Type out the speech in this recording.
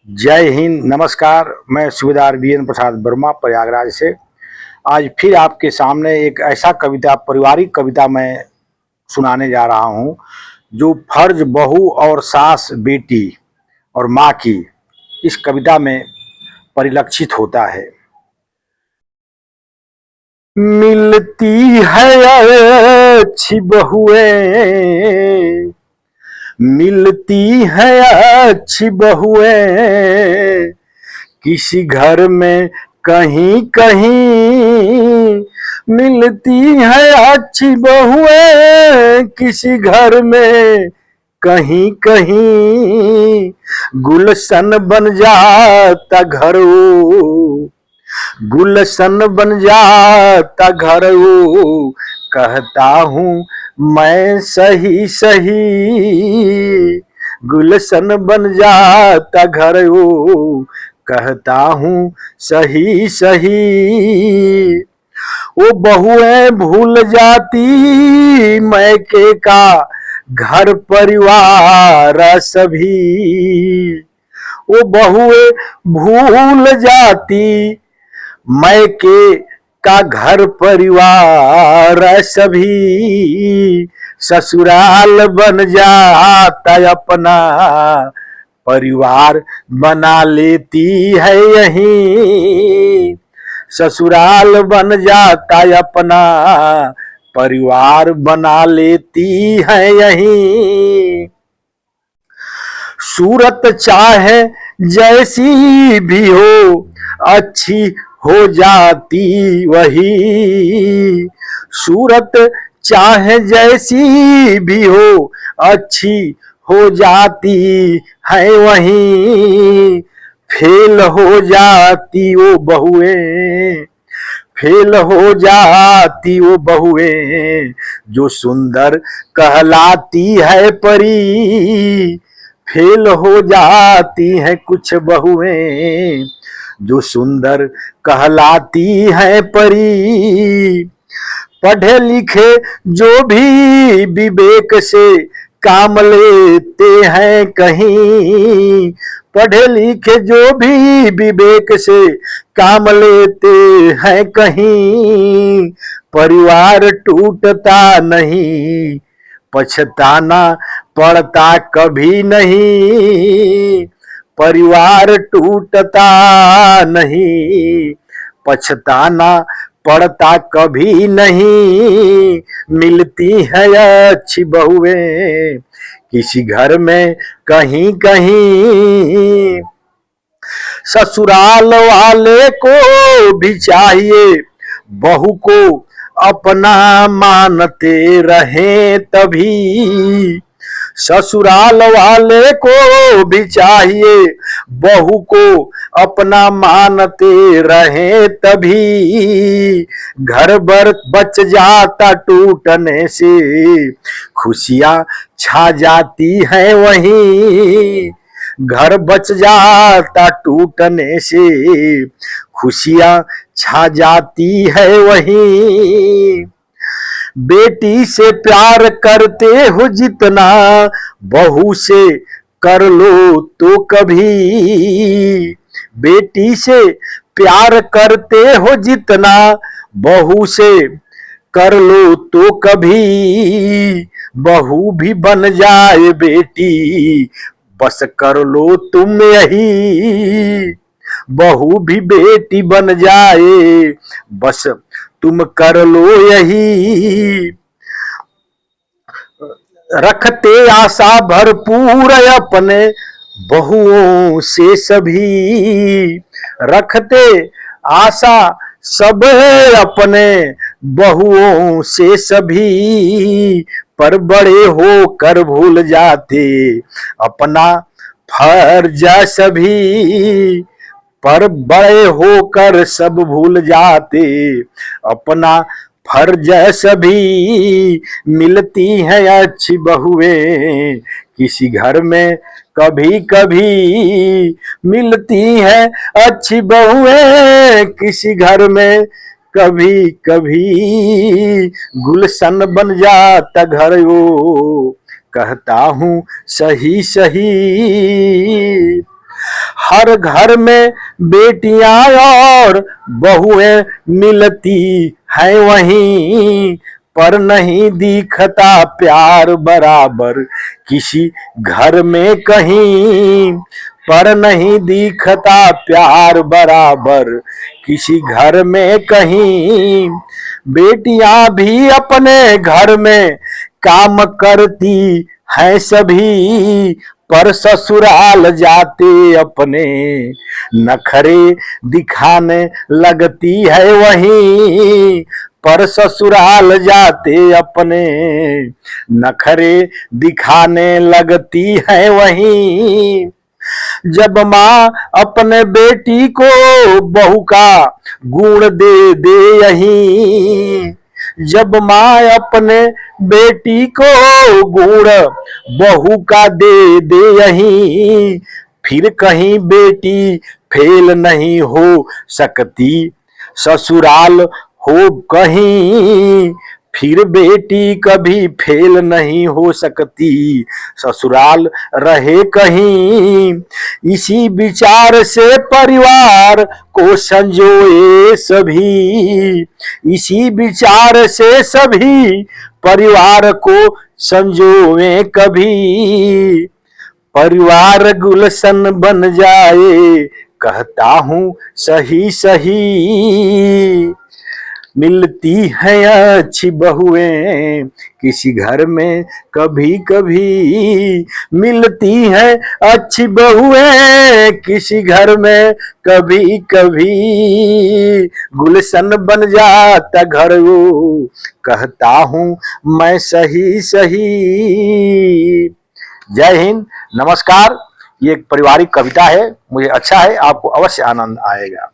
जय हिंद, नमस्कार। मैं सूबेदार वीरेंद्र प्रसाद वर्मा प्रयागराज से आज फिर आपके सामने एक ऐसा कविता, पारिवारिक कविता मैं सुनाने जा रहा हूँ जो फर्ज बहू और सास, बेटी और माँ की इस कविता में परिलक्षित होता है। मिलती है अच्छी बहुएं, मिलती है अच्छी बहुएं, किसी घर में कहीं कहीं मिलती है अच्छी बहुएं, किसी घर में कहीं कहीं गुलशन बन जाता घर वो, गुलशन बन जाता घर वो, कहता हूँ मैं सही सही, गुलशन बन जाता घर वो, कहता हूँ सही सही। वो बहुएं भूल जाती मैके का घर परिवार सभी, वो बहुएं भूल जाती मैके का घर परिवार सभी, ससुराल बन जाता अपना परिवार बना लेती है यहीं, ससुराल बन जाता अपना परिवार बना लेती है यहीं। सूरत चाहे जैसी भी हो अच्छी हो जाती वही, सूरत चाहे जैसी भी हो अच्छी हो जाती है वही, फेल हो जाती वो बहुएं, फेल हो जाती वो बहुएं, जो सुंदर कहलाती है परी, फेल हो जाती है कुछ बहुएं, जो सुंदर कहलाती है परी। पढ़े लिखे जो भी विवेक से काम लेते हैं कहीं, पढ़े लिखे जो भी विवेक से काम लेते हैं कहीं, परिवार टूटता नहीं, पछताना पड़ता कभी नहीं, परिवार टूटता नहीं, पछताना पड़ता कभी नहीं, मिलती है अच्छी बहुएं किसी घर में कहीं कहीं। ससुराल वाले को भी चाहिए बहू को अपना मानते रहें तभी, ससुराल वाले को भी चाहिए बहू को अपना मानते रहें तभी, घर भर बच जाता टूटने से खुशियां छा जाती हैं वहीं, घर बच जाता टूटने से खुशियां छा जाती है वहीं। बेटी से प्यार करते हो जितना बहू से कर लो तो कभी, बेटी से प्यार करते हो जितना बहू से कर लो तो कभी, बहू भी बन जाए बेटी बस कर लो तुम यही, बहू भी बेटी बन जाए बस तुम कर लो यही। रखते आशा भरपूर अपने बहुओं से सभी, रखते आशा सब अपने बहुओं से सभी, पर बड़े होकर भूल जाते अपना फर्ज सभी, पर बड़े होकर सब भूल जाते अपना फर्ज सभी, मिलती है अच्छी बहुएं किसी घर में कभी कभी, मिलती है अच्छी बहुएं किसी घर में कभी कभी, गुलशन बन जाता घर वो, कहता हूँ सही सही। हर घर में बेटियां और बहुएं मिलती हैं वहीं, पर नहीं दिखता प्यार बराबर किसी घर में कहीं, पर नहीं दिखता प्यार बराबर किसी घर में कहीं। बेटियां भी अपने घर में काम करती हैं सभी, पर ससुराल जाते अपने नखरे दिखाने लगती है वहीं, पर ससुराल जाते अपने नखरे दिखाने लगती है वहीं। जब माँ अपने बेटी को बहू का गुण दे दे यहीं, जब माँ अपने बेटी को गुण बहू का दे दे यहीं, फिर कहीं बेटी फेल नहीं हो सकती ससुराल हो कहीं, फिर बेटी कभी फेल नहीं हो सकती ससुराल रहे कहीं। इसी विचार से परिवार को संजोए सभी, इसी विचार से सभी परिवार को संजोए कभी, परिवार गुलशन बन जाए कहता हूँ सही सही। मिलती हैं अच्छी बहुएं किसी घर में कभी कभी, मिलती हैं अच्छी बहुएं किसी घर में कभी कभी, गुलशन बन जाता घर वो कहता हूँ मैं सही सही। जय हिंद, नमस्कार। ये एक पारिवारिक कविता है, मुझे अच्छा है, आपको अवश्य आनंद आएगा।